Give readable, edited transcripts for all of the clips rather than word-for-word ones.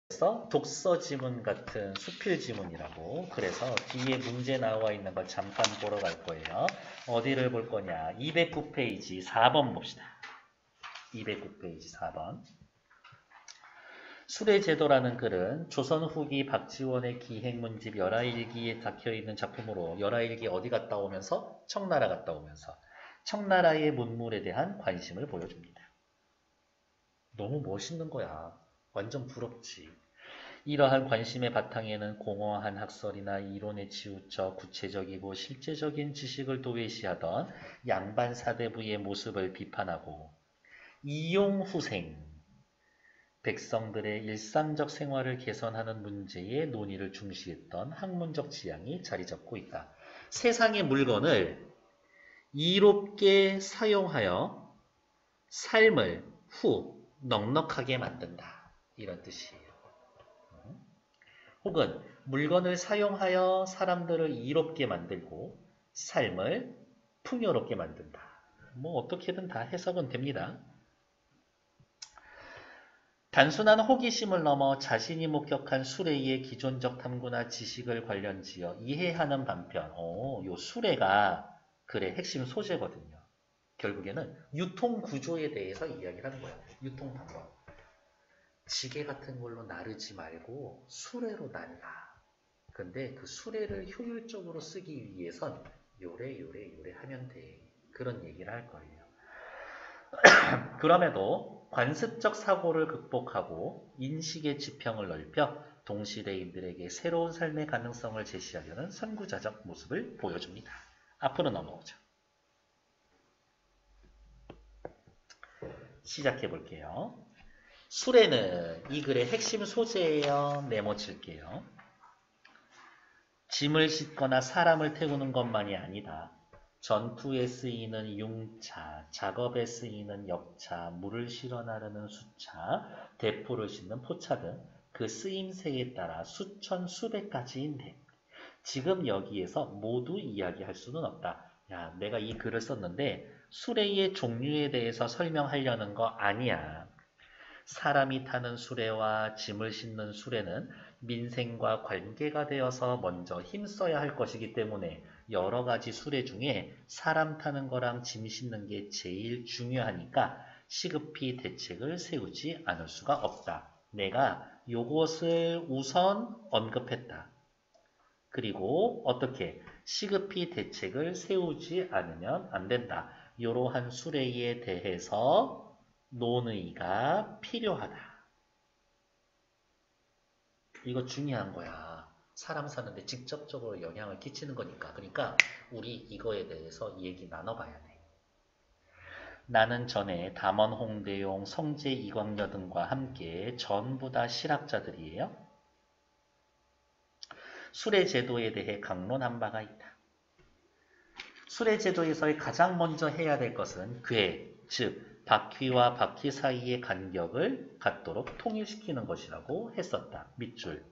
그래서 독서 지문 같은 수필 지문이라고. 그래서 뒤에 문제 나와 있는 걸 잠깐 보러 갈 거예요. 어디를 볼 거냐? 209페이지 4번 봅시다. 209페이지 4번. 수레제도라는 글은 조선 후기 박지원의 기행문집 열하일기에 적혀있는 작품으로, 열하일기 어디 갔다 오면서? 청나라 갔다 오면서 청나라의 문물에 대한 관심을 보여줍니다. 너무 멋있는 거야. 완전 부럽지. 이러한 관심의 바탕에는 공허한 학설이나 이론에 치우쳐 구체적이고 실제적인 지식을 도외시하던 양반 사대부의 모습을 비판하고 이용후생, 백성들의 일상적 생활을 개선하는 문제에 논의를 중시했던 학문적 지향이 자리 잡고 있다. 세상의 물건을 이롭게 사용하여 삶을 넉넉하게 만든다. 이런 뜻이에요. 혹은 물건을 사용하여 사람들을 이롭게 만들고 삶을 풍요롭게 만든다. 뭐 어떻게든 다 해석은 됩니다. 단순한 호기심을 넘어 자신이 목격한 수레의 기존적 탐구나 지식을 관련지어 이해하는 반면, 요 수레가 글의 핵심 소재거든요. 결국에는 유통 구조에 대해서 이야기를 하는 거야. 유통 방법. 지게 같은 걸로 나르지 말고 수레로 날라. 근데 그 수레를 효율적으로 쓰기 위해선 요래 하면 돼. 그런 얘기를 할 거예요. 그럼에도 관습적 사고를 극복하고 인식의 지평을 넓혀 동시대인들에게 새로운 삶의 가능성을 제시하려는 선구자적 모습을 보여줍니다. 앞으로 넘어오죠. 시작해 볼게요. 수레는 이 글의 핵심 소재예요. 메모 칠게요. 짐을 싣거나 사람을 태우는 것만이 아니다. 전투에 쓰이는 융차, 작업에 쓰이는 역차, 물을 실어 나르는 수차, 대포를 싣는 포차 등 그 쓰임새에 따라 수천, 수백 가지인데 지금 여기에서 모두 이야기할 수는 없다. 야, 내가 이 글을 썼는데 수레의 종류에 대해서 설명하려는 거 아니야. 사람이 타는 수레와 짐을 싣는 수레는 민생과 관계가 되어서 먼저 힘써야 할 것이기 때문에 여러 가지 수레 중에 사람 타는 거랑 짐 싣는 게 제일 중요하니까 시급히 대책을 세우지 않을 수가 없다. 내가 요것을 우선 언급했다. 그리고 어떻게 시급히 대책을 세우지 않으면 안 된다. 이러한 수레에 대해서 논의가 필요하다. 이거 중요한 거야. 사람 사는데 직접적으로 영향을 끼치는 거니까. 그러니까 우리 이거에 대해서 얘기 나눠봐야 돼. 나는 전에 담원 홍대용, 성재 이광여 등과 함께 전부 다 실학자들이에요. 수레제도에 대해 강론한 바가 있다. 수레제도에서의 가장 먼저 해야 될 것은 궤, 즉 바퀴와 바퀴 사이의 간격을 갖도록 통일시키는 것이라고 했었다. 밑줄.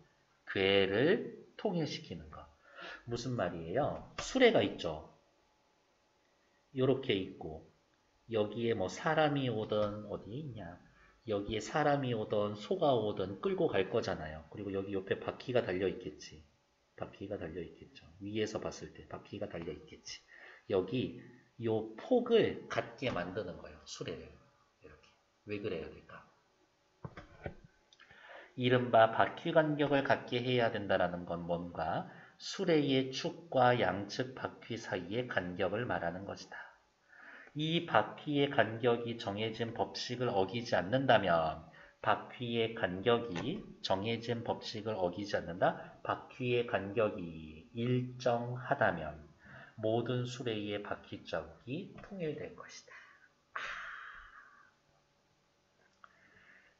궤를 통일시키는 것. 무슨 말이에요? 수레가 있죠. 요렇게 있고 여기에 뭐 사람이 오든 어디 있냐. 여기에 사람이 오든 소가 오든 끌고 갈 거잖아요. 그리고 여기 옆에 바퀴가 달려 있겠지. 바퀴가 달려 있겠죠. 위에서 봤을 때 바퀴가 달려 있겠지. 여기 요 폭을 갖게 만드는 거예요. 수레를. 이렇게. 왜 그래야 될까? 이른바 바퀴 간격을 갖게 해야 된다는 건 뭔가 수레의 축과 양측 바퀴 사이의 간격을 말하는 것이다. 이 바퀴의 간격이 정해진 법칙을 어기지 않는다면 바퀴의 간격이 정해진 법칙을 어기지 않는다. 바퀴의 간격이 일정하다면 모든 수레의 바퀴 자국이 통일될 것이다.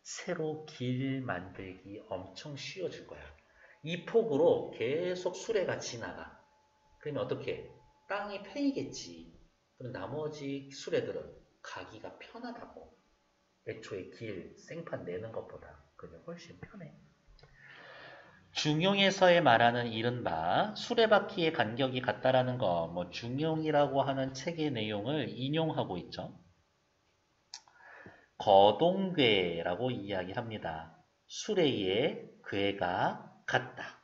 새로 길 만들기 엄청 쉬워질 거야. 이 폭으로 계속 수레가 지나가. 그러면 어떻게? 땅이 패이겠지. 그럼 나머지 수레들은 가기가 편하다고. 애초에 길, 생판 내는 것보다 그게 훨씬 편해. 중용에서의 말하는 이른바 수레바퀴의 간격이 같다라는 거, 뭐 중용이라고 하는 책의 내용을 인용하고 있죠. 거동궤라고 이야기합니다. 수레에 괴가 갔다.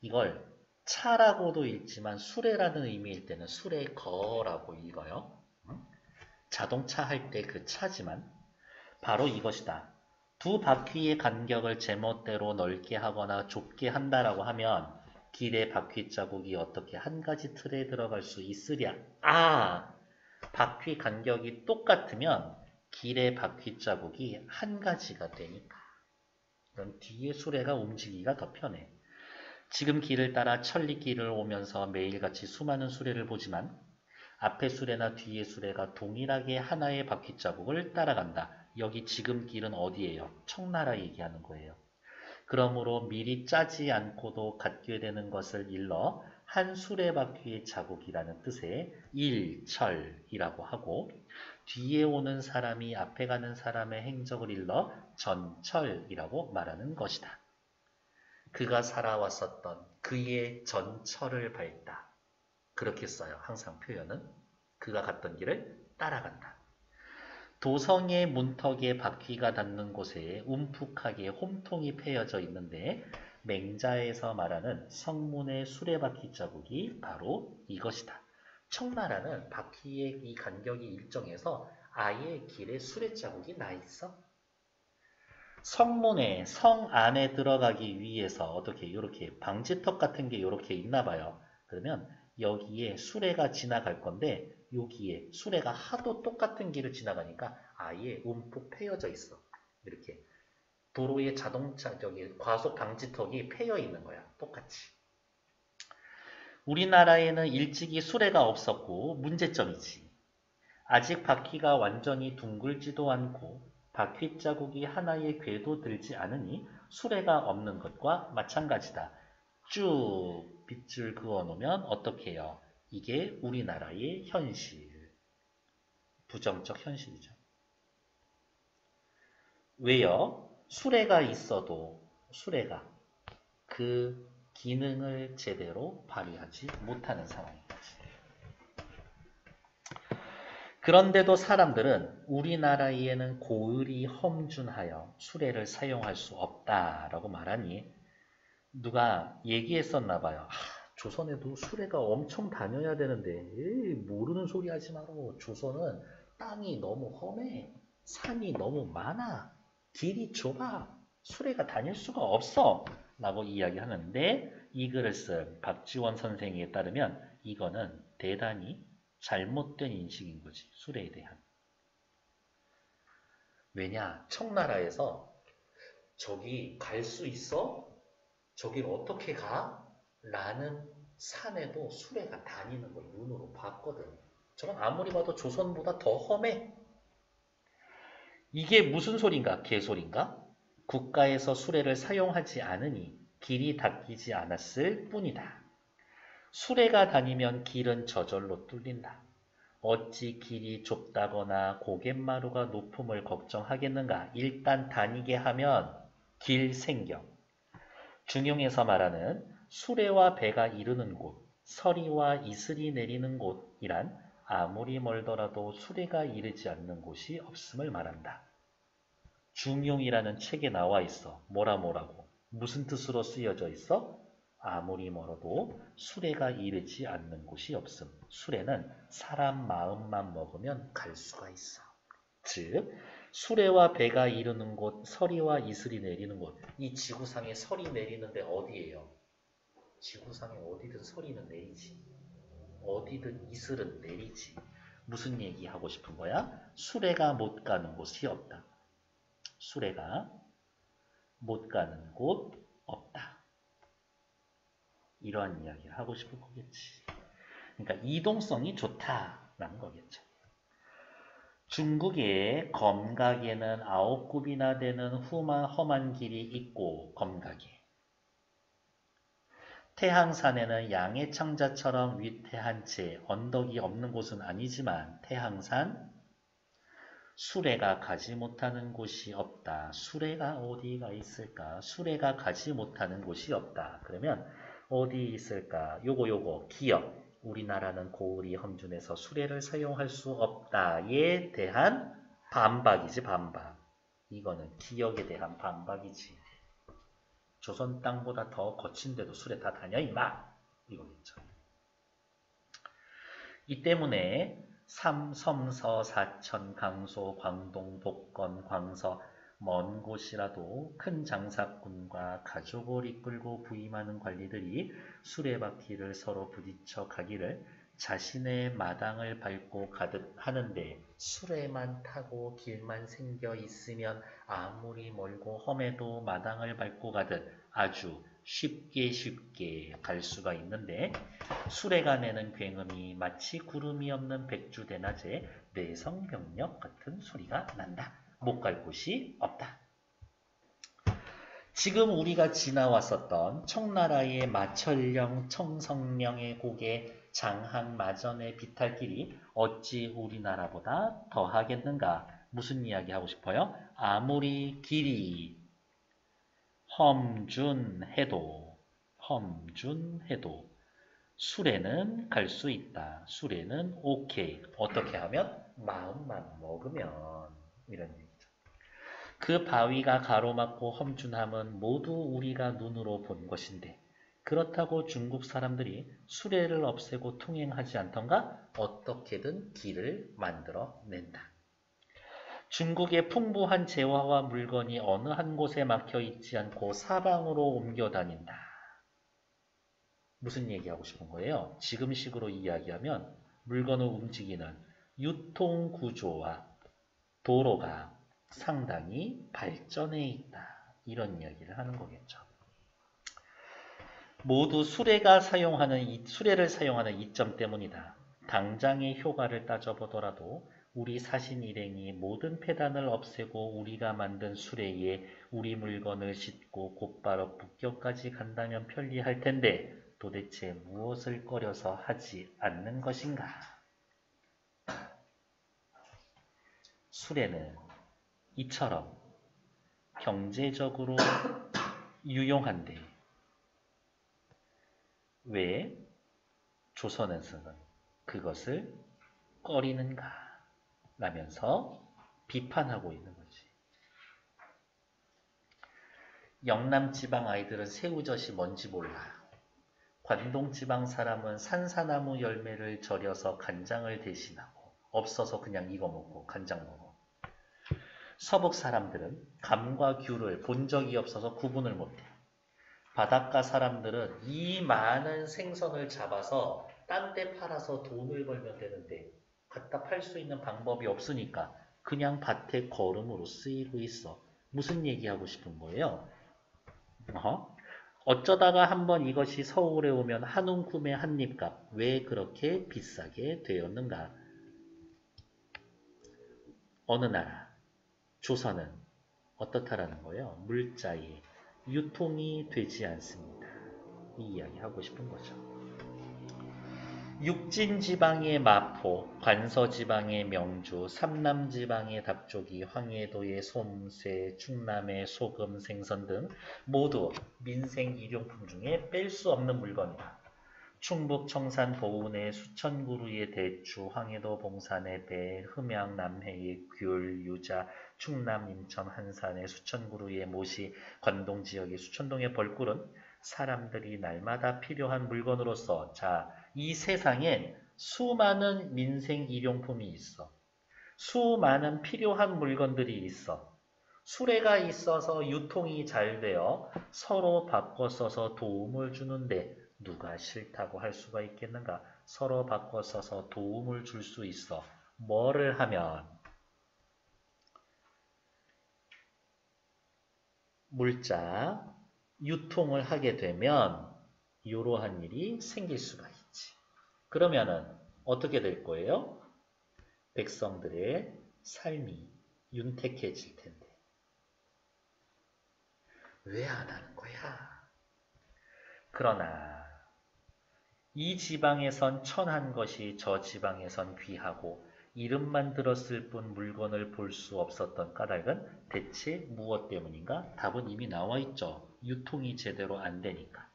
이걸 차라고도 읽지만 수레라는 의미일 때는 수레거라고 읽어요. 자동차 할 때 그 차지만 바로 이것이다. 두 바퀴의 간격을 제멋대로 넓게 하거나 좁게 한다라고 하면 길의 바퀴 자국이 어떻게 한 가지 틀에 들어갈 수 있으랴. 바퀴 간격이 똑같으면 길의 바퀴 자국이 한 가지가 되니까. 그럼 뒤에 수레가 움직이기가 더 편해. 지금 길을 따라 천리길을 오면서 매일같이 수많은 수레를 보지만 앞의 수레나 뒤의 수레가 동일하게 하나의 바퀴 자국을 따라간다. 여기 지금 길은 어디예요? 청나라 얘기하는 거예요. 그러므로 미리 짜지 않고도 갖게 되는 것을 일러 한 수레바퀴의 자국이라는 뜻의 일철이라고 하고 뒤에 오는 사람이 앞에 가는 사람의 행적을 일러 전철이라고 말하는 것이다. 그가 살아왔었던 그의 전철을 밟다. 그렇게 써요. 항상 표현은. 그가 갔던 길을 따라간다. 도성의 문턱에 바퀴가 닿는 곳에 움푹하게 홈통이 패여져 있는데 맹자에서 말하는 성문의 수레바퀴 자국이 바로 이것이다. 청나라는 바퀴의 이 간격이 일정해서 아예 길에 수레 자국이 나 있어. 성문에 성 안에 들어가기 위해서 어떻게 이렇게 방지턱 같은 게 이렇게 있나 봐요. 그러면 여기에 수레가 지나갈 건데 여기에 수레가 하도 똑같은 길을 지나가니까 아예 움푹 패여져 있어. 이렇게 도로에 자동차 과속 방지턱이 패여 있는 거야. 똑같이. 우리나라에는 일찍이 수레가 없었고 문제점이지. 아직 바퀴가 완전히 둥글지도 않고 바퀴 자국이 하나의 궤도 들지 않으니 수레가 없는 것과 마찬가지다. 쭉 빗줄 그어 놓으면 어떻게 해요? 이게 우리나라의 현실. 부정적 현실이죠. 왜요? 수레가 있어도 수레가 그 기능을 제대로 발휘하지 못하는 상황인 거지. 그런데도 사람들은 우리나라에는 고을이 험준하여 수레를 사용할 수 없다라고 말하니 누가 얘기했었나 봐요. 조선에도 수레가 엄청 다녀야 되는데 모르는 소리 하지 마라. 조선은 땅이 너무 험해. 산이 너무 많아. 길이 좁아. 수레가 다닐 수가 없어. 라고 이야기하는데 이 글을 쓴 박지원 선생에 따르면 이거는 대단히 잘못된 인식인 거지. 수레에 대한. 왜냐? 청나라에서 저기 갈 수 있어? 저길 어떻게 가? 라는 산에도 수레가 다니는 걸 눈으로 봤거든. 저건 아무리 봐도 조선보다 더 험해. 이게 무슨 소린가? 개소린가? 국가에서 수레를 사용하지 않으니 길이 닦이지 않았을 뿐이다. 수레가 다니면 길은 저절로 뚫린다. 어찌 길이 좁다거나 고갯마루가 높음을 걱정하겠는가? 일단 다니게 하면 길 생겨. 중용에서 말하는 수레와 배가 이르는 곳, 서리와 이슬이 내리는 곳이란 아무리 멀더라도 수레가 이르지 않는 곳이 없음을 말한다. 중용이라는 책에 나와 있어. 뭐라고? 무슨 뜻으로 쓰여져 있어? 아무리 멀어도 수레가 이르지 않는 곳이 없음. 수레는 사람 마음만 먹으면 갈 수가 있어. 즉 수레와 배가 이르는 곳, 서리와 이슬이 내리는 곳. 이 지구상에 서리 내리는데 어디예요? 지구상에 어디든 서리는 내리지. 어디든 이슬은 내리지. 무슨 얘기하고 싶은 거야? 수레가 못 가는 곳이 없다. 수레가 못 가는 곳 없다. 이러한 이야기를 하고 싶은 거겠지. 그러니까 이동성이 좋다라는 거겠죠. 중국의 검각에는 9굽이나 되는 험한 길이 있고 검각에 태항산에는 양의 창자처럼 위태한 채 언덕이 없는 곳은 아니지만 태항산 수레가 가지 못하는 곳이 없다. 수레가 어디가 있을까? 수레가 가지 못하는 곳이 없다. 그러면 어디 있을까? 요거 기억. 우리나라는 고을이 험준해서 수레를 사용할 수 없다에 대한 반박이지 반박. 이거는 기역에 대한 반박이지. 조선 땅보다 더 거친데도 술에 다 다녀 임마. 이거겠죠. 이 때문에 섬서, 사천, 강소, 광동, 복건, 광서 먼 곳이라도 큰 장사꾼과 가족을 이끌고 부임하는 관리들이 수레바퀴를 서로 부딪혀 가기를 자신의 마당을 밟고 가듯 하는데 수레만 타고 길만 생겨 있으면 아무리 멀고 험해도 마당을 밟고 가듯 아주 쉽게 갈 수가 있는데 수레가 내는 굉음이 마치 구름이 없는 백주대낮에 내성병력 같은 소리가 난다. 못 갈 곳이 없다. 지금 우리가 지나왔었던 청나라의 마철령, 청성령의 고개, 장항마전의 비탈길이 어찌 우리나라보다 더하겠는가? 무슨 이야기 하고 싶어요? 아무리 길이 험준해도 수레는 갈 수 있다. 수레는 오케이. 어떻게 하면? 마음만 먹으면. 이런 얘기죠. 그 바위가 가로막고 험준함은 모두 우리가 눈으로 본 것인데 그렇다고 중국 사람들이 수레를 없애고 통행하지 않던가? 어떻게든 길을 만들어 낸다. 중국의 풍부한 재화와 물건이 어느 한 곳에 막혀 있지 않고 사방으로 옮겨 다닌다. 무슨 얘기하고 싶은 거예요? 지금식으로 이야기하면 물건을 움직이는 유통구조와 도로가 상당히 발전해 있다. 이런 이야기를 하는 거겠죠. 모두 수레를 사용하는 이점 때문이다. 당장의 효과를 따져보더라도 우리 사신 일행이 모든 폐단을 없애고 우리가 만든 수레에 우리 물건을 싣고 곧바로 북경까지 간다면 편리할 텐데 도대체 무엇을 꺼려서 하지 않는 것인가? 수레는 이처럼 경제적으로 유용한데 왜 조선에서는 그것을 꺼리는가? 라면서 비판하고 있는 거지. 영남 지방 아이들은 새우젓이 뭔지 몰라. 관동 지방 사람은 산사나무 열매를 절여서 간장을 대신하고 없어서 그냥 익어 먹고 간장 먹어. 서북 사람들은 감과 귤을 본 적이 없어서 구분을 못해. 바닷가 사람들은 이 많은 생선을 잡아서 딴 데 팔아서 돈을 벌면 되는데 갖다 팔 수 있는 방법이 없으니까 그냥 밭에 거름으로 쓰이고 있어. 무슨 얘기하고 싶은 거예요? 어쩌다가 한번 이것이 서울에 오면 한 움큼의 한입값 왜 그렇게 비싸게 되었는가? 어느 나라, 조선은 어떻다라는 거예요? 물자에 유통이 되지 않습니다. 이 이야기 하고 싶은 거죠. 육진지방의 마포, 관서지방의 명주, 삼남지방의 답조기, 황해도의 솜쇠, 충남의 소금, 생선 등 모두 민생 일용품 중에 뺄 수 없는 물건이다. 충북 청산 보은의 수천그루의 대추, 황해도 봉산의 배, 흠양 남해의 귤, 유자, 충남 인천 한산의 수천그루의 모시, 관동 지역의 수천동의 벌꿀은 사람들이 날마다 필요한 물건으로서 이 세상엔 수많은 민생 일용품이 있어. 수많은 필요한 물건들이 있어. 수레가 있어서 유통이 잘 되어 서로 바꿔 써서 도움을 주는데 누가 싫다고 할 수가 있겠는가? 서로 바꿔 써서 도움을 줄 수 있어. 뭐를 하면? 물자 유통을 하게 되면 이러한 일이 생길 수가 있지. 그러면은 어떻게 될 거예요? 백성들의 삶이 윤택해질 텐데. 왜 안 하는 거야? 그러나 이 지방에선 천한 것이 저 지방에선 귀하고 이름만 들었을 뿐 물건을 볼 수 없었던 까닭은 대체 무엇 때문인가? 답은 이미 나와 있죠. 유통이 제대로 안 되니까.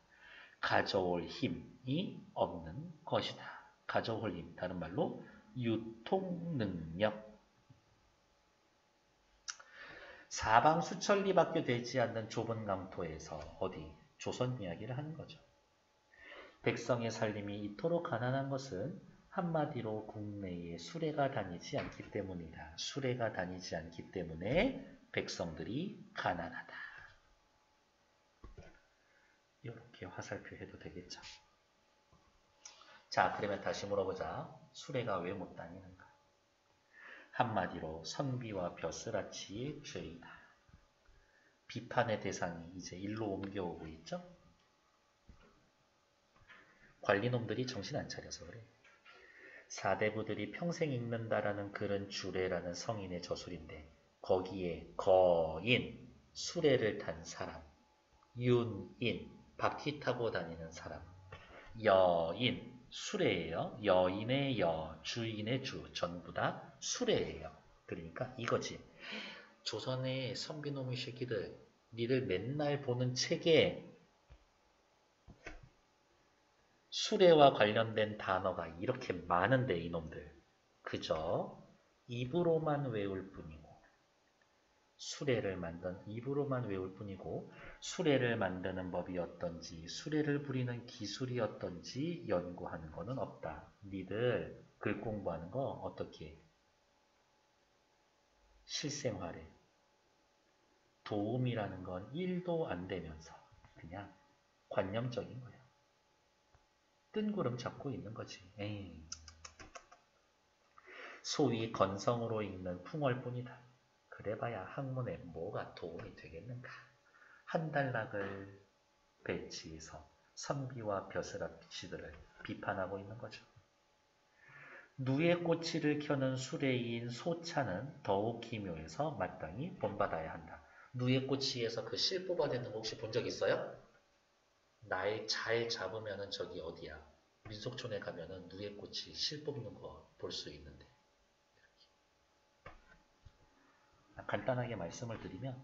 가져올 힘이 없는 것이다. 가져올 힘, 다른 말로 유통 능력. 사방수천리밖에 되지 않는 좁은 강토에서 어디 조선 이야기를 하는 거죠. 백성의 살림이 이토록 가난한 것은 한마디로 국내에 수레가 다니지 않기 때문이다. 수레가 다니지 않기 때문에 백성들이 가난하다. 이렇게 화살표 해도 되겠죠. 자, 그러면 다시 물어보자. 수레가 왜 못 다니는가? 한마디로 선비와 벼슬아치의 죄이다. 비판의 대상이 이제 일로 옮겨오고 있죠. 관리놈들이 정신 안 차려서 그래. 사대부들이 평생 읽는다라는 글은 주례라는 성인의 저술인데 거기에 거인, 수레를 탄 사람, 윤인, 바퀴 타고 다니는 사람, 여인, 수레예요. 여인의 여, 주인의 주, 전부 다 수레예요. 그러니까 이거지. 조선의 선비놈의 새끼들, 니들 맨날 보는 책에 수레와 관련된 단어가 이렇게 많은데 이놈들 그저 입으로만 외울 뿐이고 입으로만 외울 뿐이고 수레를 만드는 법이 어떤지 수레를 부리는 기술이 어떤지 연구하는 거는 없다. 니들 글 공부하는 거 어떻게 실생활에 도움이라는 건 1도 안 되면서 그냥 관념적인 거야. 뜬구름 잡고 있는 거지. 에이. 소위 건성으로 읽는 풍월뿐이다. 그래봐야 학문에 뭐가 도움이 되겠는가. 한 단락을 배치해서 선비와 벼슬아치들을 비판하고 있는 거죠. 누에 꼬치를 켜는 수레인 소차는 더욱 기묘해서 마땅히 본받아야 한다. 누에 꼬치에서 그 실 뽑아내는 거 혹시 본 적 있어요? 날 잘 잡으면은 저기 어디야? 민속촌에 가면은 누에 꼬치 실 뽑는 거 볼 수 있는데. 간단하게 말씀을 드리면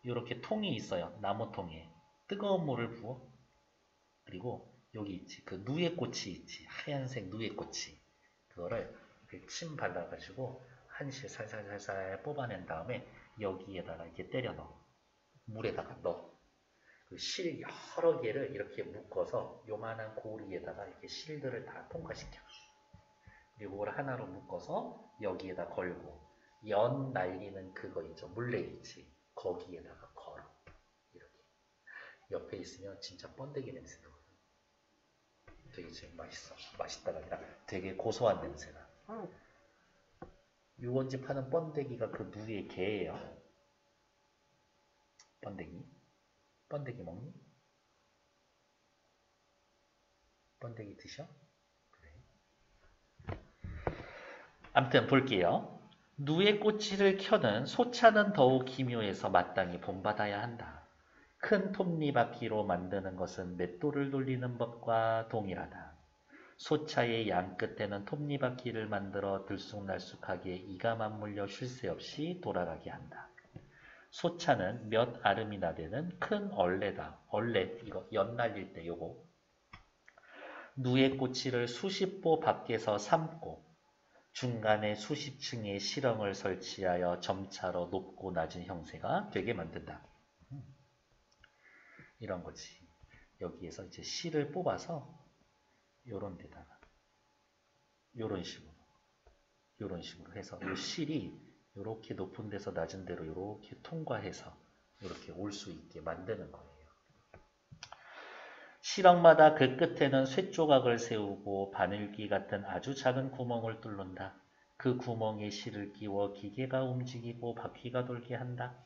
이렇게 통이 있어요. 나무통에 뜨거운 물을 부어 그리고 여기 있지 그 누에꽃이 있지 하얀색 누에꽃이 그거를 침 발라가지고 한실 살살살살 뽑아낸 다음에 여기에다가 이렇게 때려 넣어 물에다가 넣어 그 실 여러 개를 이렇게 묶어서 요만한 고리에다가 이렇게 실들을 다 통과시켜 그리고 그걸 하나로 묶어서 여기에다 걸고 연 날리는 그거 있죠. 물레있지. 거기에다가 걸어. 이렇게. 옆에 있으면 진짜 번데기 냄새 나거든. 되게 지금 맛있어. 맛있다가 아니라 되게 고소한 냄새나. 유원지 파는 번데기가 그 누의 개예요. 번데기. 번데기 먹니? 번데기 드셔? 그래. 아무튼 볼게요. 누에 꼬치를 켜는 소차는 더욱 기묘해서 마땅히 본받아야 한다. 큰 톱니바퀴로 만드는 것은 맷돌을 돌리는 법과 동일하다. 소차의 양 끝에는 톱니바퀴를 만들어 들쑥날쑥하게 이가 맞물려 쉴 새 없이 돌아가게 한다. 소차는 몇 아름이나 되는 큰 얼레다. 얼레 이거 연 날릴 때 요거 누에 꼬치를 수십 보 밖에서 삶고 중간에 수십 층의 실형을 설치하여 점차로 높고 낮은 형세가 되게 만든다. 이런 거지. 여기에서 이제 실을 뽑아서 요런 데다가 요런 식으로 해서 이 실이 요렇게 높은 데서 낮은 데로 요렇게 통과해서 요렇게 올 수 있게 만드는 거예요. 실형마다 그 끝에는 쇠조각을 세우고 바늘귀 같은 아주 작은 구멍을 뚫는다. 그 구멍에 실을 끼워 기계가 움직이고 바퀴가 돌게 한다.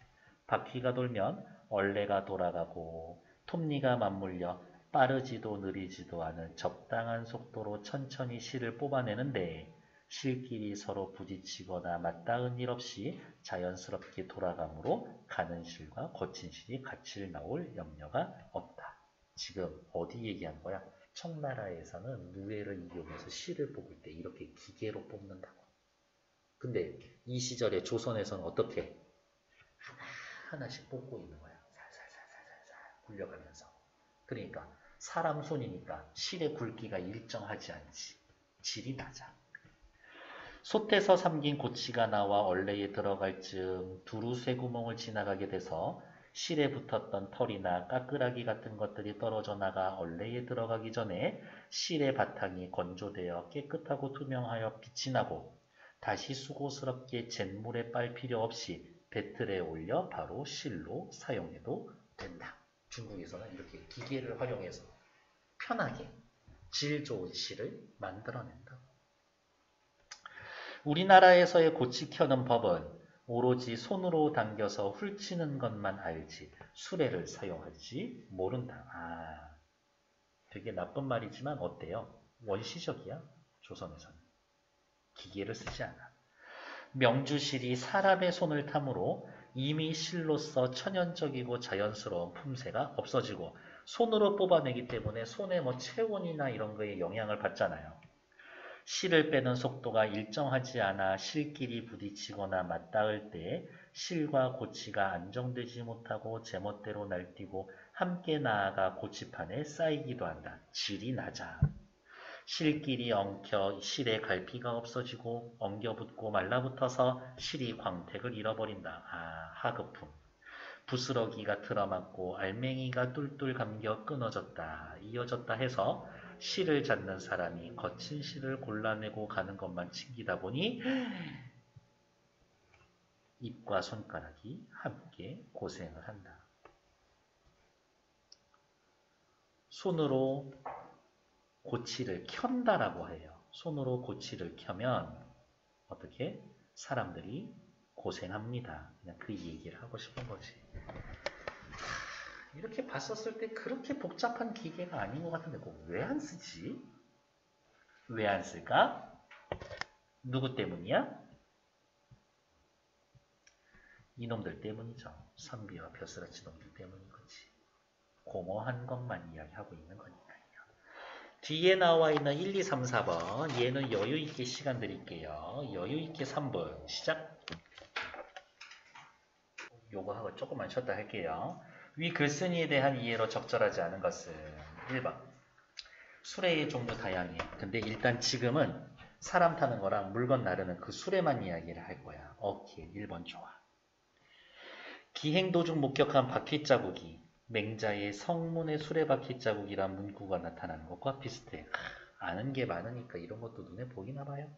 바퀴가 돌면 얼레가 돌아가고 톱니가 맞물려 빠르지도 느리지도 않은 적당한 속도로 천천히 실을 뽑아내는데 실끼리 서로 부딪히거나 맞닿은 일 없이 자연스럽게 돌아가므로 가는 실과 거친 실이 같이 나올 염려가 없다. 지금 어디 얘기한 거야? 청나라에서는 누에를 이용해서 실을 뽑을 때 이렇게 기계로 뽑는다고. 근데 이 시절에 조선에서는 어떻게? 하나하나씩 뽑고 있는 거야. 살살살살살 굴려가면서. 그러니까 사람 손이니까 실의 굵기가 일정하지 않지. 질이 낮아. 솥에서 삼긴 고치가 나와 얼레에 들어갈 즈음 두루 쇠구멍을 지나가게 돼서 실에 붙었던 털이나 까끄라기 같은 것들이 떨어져 나가 얼레에 들어가기 전에 실의 바탕이 건조되어 깨끗하고 투명하여 빛이 나고 다시 수고스럽게 잿물에 빨 필요 없이 배틀에 올려 바로 실로 사용해도 된다. 중국에서는 이렇게 기계를 활용해서 편하게 질 좋은 실을 만들어낸다. 우리나라에서의 고치 켜는 법은 오로지 손으로 당겨서 훌치는 것만 알지 수레를 사용할지 모른다. 되게 나쁜 말이지만 어때요? 원시적이야. 조선에서는. 기계를 쓰지 않아. 명주실이 사람의 손을 타므로 이미 실로서 천연적이고 자연스러운 품새가 없어지고 손으로 뽑아내기 때문에 손에 체온이나 이런 거에 영향을 받잖아요. 실을 빼는 속도가 일정하지 않아 실끼리 부딪히거나 맞닿을 때 실과 고치가 안정되지 못하고 제멋대로 날뛰고 함께 나아가 고치판에 쌓이기도 한다. 질이 낮아. 실끼리 엉켜 실의 갈피가 없어지고 엉겨붙고 말라붙어서 실이 광택을 잃어버린다. 하급품. 부스러기가 틀어맞고 알맹이가 뚫뚫 감겨 끊어졌다. 이어졌다 해서 실을 잡는 사람이 거친 실을 골라내고 가는 것만 챙기다 보니 입과 손가락이 함께 고생을 한다. 손으로 고치를 켠다라고 해요. 손으로 고치를 켜면 어떻게? 사람들이 고생합니다. 그냥 그 얘기를 하고 싶은 거지. 이렇게 봤었을 때 그렇게 복잡한 기계가 아닌 것 같은데 왜 안 쓰지? 왜 안 쓸까? 누구 때문이야? 이놈들 때문이죠. 선비와 벼슬아치 놈들 때문인 거지. 공허한 것만 이야기하고 있는 거니까요. 뒤에 나와 있는 1, 2, 3, 4번 얘는 여유있게 시간 드릴게요. 여유있게 3분 시작. 요거 하고 조금만 쉬었다 할게요. 위 글쓴이에 대한 이해로 적절하지 않은 것은 1번. 수레의 종류 다양해. 근데 일단 지금은 사람 타는 거랑 물건 나르는 그 수레만 이야기를 할 거야. 오케이. 1번 좋아. 기행 도중 목격한 바퀴 자국이 맹자의 성문의 수레바퀴 자국이란 문구가 나타나는 것과 비슷해. 아는 게 많으니까 이런 것도 눈에 보이나 봐요.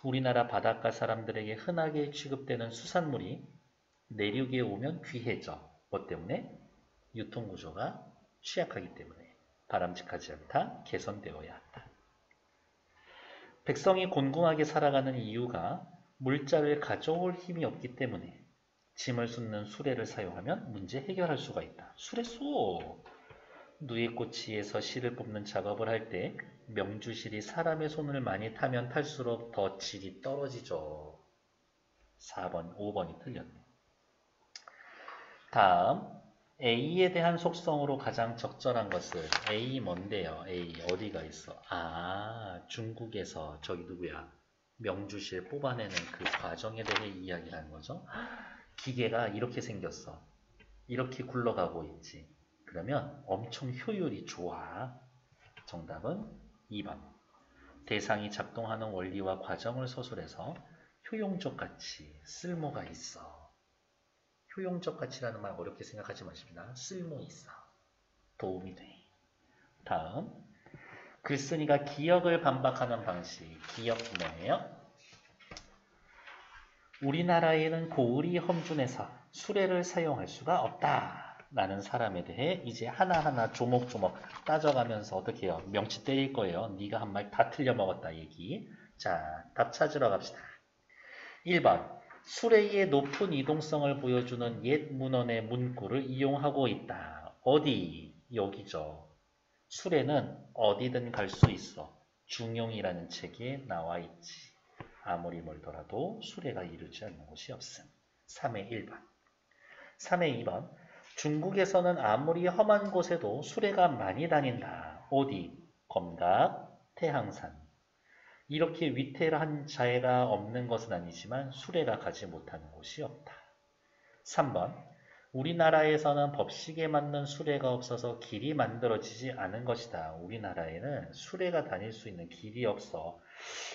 우리나라 바닷가 사람들에게 흔하게 취급되는 수산물이 내륙에 오면 귀해져. 뭐 때문에? 유통구조가 취약하기 때문에. 바람직하지 않다. 개선되어야 한다. 백성이 곤궁하게 살아가는 이유가 물자를 가져올 힘이 없기 때문에 짐을 싣는 수레를 사용하면 문제 해결할 수가 있다. 수레소! 누이꼬치에서 실을 뽑는 작업을 할 때 명주실이 사람의 손을 많이 타면 탈수록 더 질이 떨어지죠. 4번, 5번이 틀렸네. 다음 A에 대한 속성으로 가장 적절한 것은 A 뭔데요? A 어디가 있어? 중국에서 저기 누구야? 명주실 뽑아내는 그 과정에 대해 이야기하는 거죠. 기계가 이렇게 생겼어. 이렇게 굴러가고 있지. 그러면 엄청 효율이 좋아. 정답은 2번. 대상이 작동하는 원리와 과정을 서술해서 효용적 가치, 쓸모가 있어. 효용적 가치라는 말 어렵게 생각하지 마십니다. 쓸모 있어. 도움이 돼. 다음. 글쓴이가 기역을 반박하는 방식. 기역 뭐예요? 우리나라에는 고을이 험준해서 수레를 사용할 수가 없다. 라는 사람에 대해 이제 하나하나 조목조목 따져가면서 어떻게 해요? 명치 때릴 거예요. 네가 한 말 다 틀려먹었다 얘기. 자, 답 찾으러 갑시다. 1번. 수레의 높은 이동성을 보여주는 옛 문헌의 문구를 이용하고 있다. 어디? 여기죠. 수레는 어디든 갈 수 있어. 중용이라는 책에 나와 있지. 아무리 멀더라도 수레가 이루지 않는 곳이 없음. 3의 1번. 3의 2번. 중국에서는 아무리 험한 곳에도 수레가 많이 다닌다. 어디? 검각, 태항산. 이렇게 위태한 자해가 없는 것은 아니지만 수레가 가지 못하는 곳이 없다. 3번. 우리나라에서는 법식에 맞는 수레가 없어서 길이 만들어지지 않은 것이다. 우리나라에는 수레가 다닐 수 있는 길이 없어.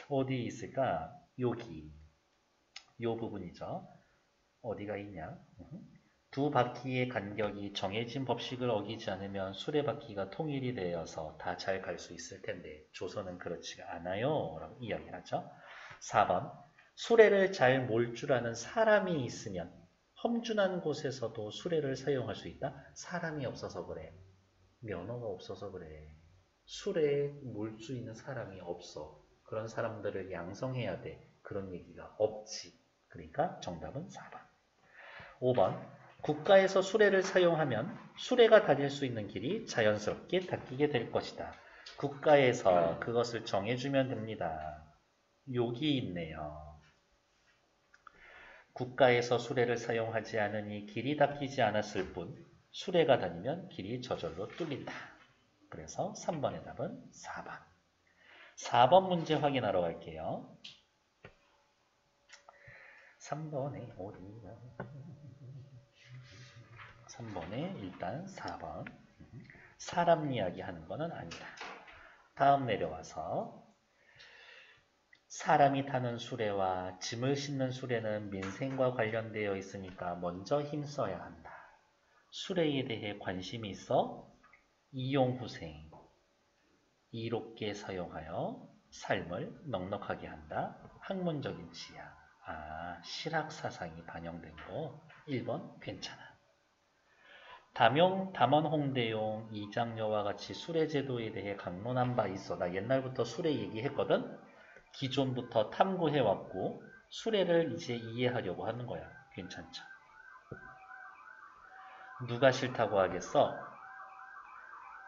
어디 있을까? 여기 요 부분이죠. 어디가 있냐? 두 바퀴의 간격이 정해진 법칙을 어기지 않으면 수레바퀴가 통일이 되어서 다 잘 갈 수 있을 텐데 조선은 그렇지가 않아요. 라고 이야기하죠. 4번 수레를 잘 몰 줄 아는 사람이 있으면 험준한 곳에서도 수레를 사용할 수 있다? 사람이 없어서 그래. 면허가 없어서 그래. 수레에 몰 수 있는 사람이 없어. 그런 사람들을 양성해야 돼. 그런 얘기가 없지. 그러니까 정답은 4번. 5번 국가에서 수레를 사용하면 수레가 다닐 수 있는 길이 자연스럽게 닦이게 될 것이다. 국가에서 그것을 정해주면 됩니다. 여기 있네요. 국가에서 수레를 사용하지 않으니 길이 닦이지 않았을 뿐 수레가 다니면 길이 저절로 뚫린다. 그래서 3번의 답은 4번. 4번 문제 확인하러 갈게요. 3번에 어디가? 3번에 일단 4번. 사람 이야기 하는 거는 아니다. 다음 내려와서 사람이 타는 수레와 짐을 싣는 수레는 민생과 관련되어 있으니까 먼저 힘써야 한다. 수레에 대해 관심이 있어 이용후생, 이롭게 사용하여 삶을 넉넉하게 한다. 학문적인 지향. 실학사상이 반영된 거. 1번 괜찮아. 담원 홍대용 이장여와 같이 수레제도에 대해 강론한 바 있어. 나 옛날부터 수레 얘기했거든. 기존부터 탐구해왔고 수레를 이제 이해하려고 하는 거야. 괜찮죠? 누가 싫다고 하겠어?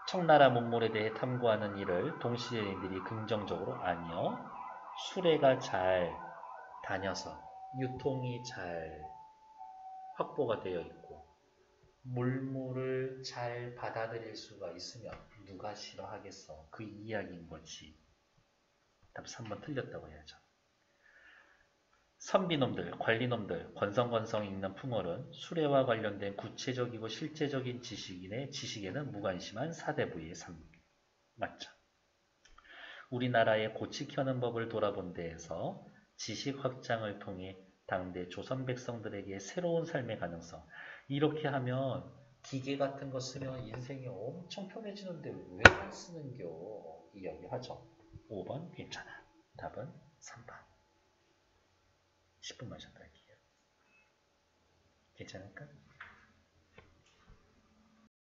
청나라 문물에 대해 탐구하는 일을 동시대인들이 긍정적으로 아니요. 수레가 잘 다녀서 유통이 잘 확보가 되어 있고 물물을 잘 받아들일 수가 있으면 누가 싫어하겠어? 그 이야기인 거지. 답 3번 틀렸다고 해야죠. 선비놈들, 관리놈들, 건성건성 읽는 풍월은 수레와 관련된 구체적이고 실제적인 지식에는 무관심한 사대부의 삶. 맞죠? 우리나라의 고치 켜는 법을 돌아본 데에서 지식 확장을 통해 당대 조선 백성들에게 새로운 삶의 가능성. 이렇게 하면 기계 같은 거 쓰면 인생이 엄청 편해지는데 왜 안 쓰는겨? 이야기하죠. 5번 괜찮아. 답은 3번. 10분만 쉬었다 할게요. 괜찮을까?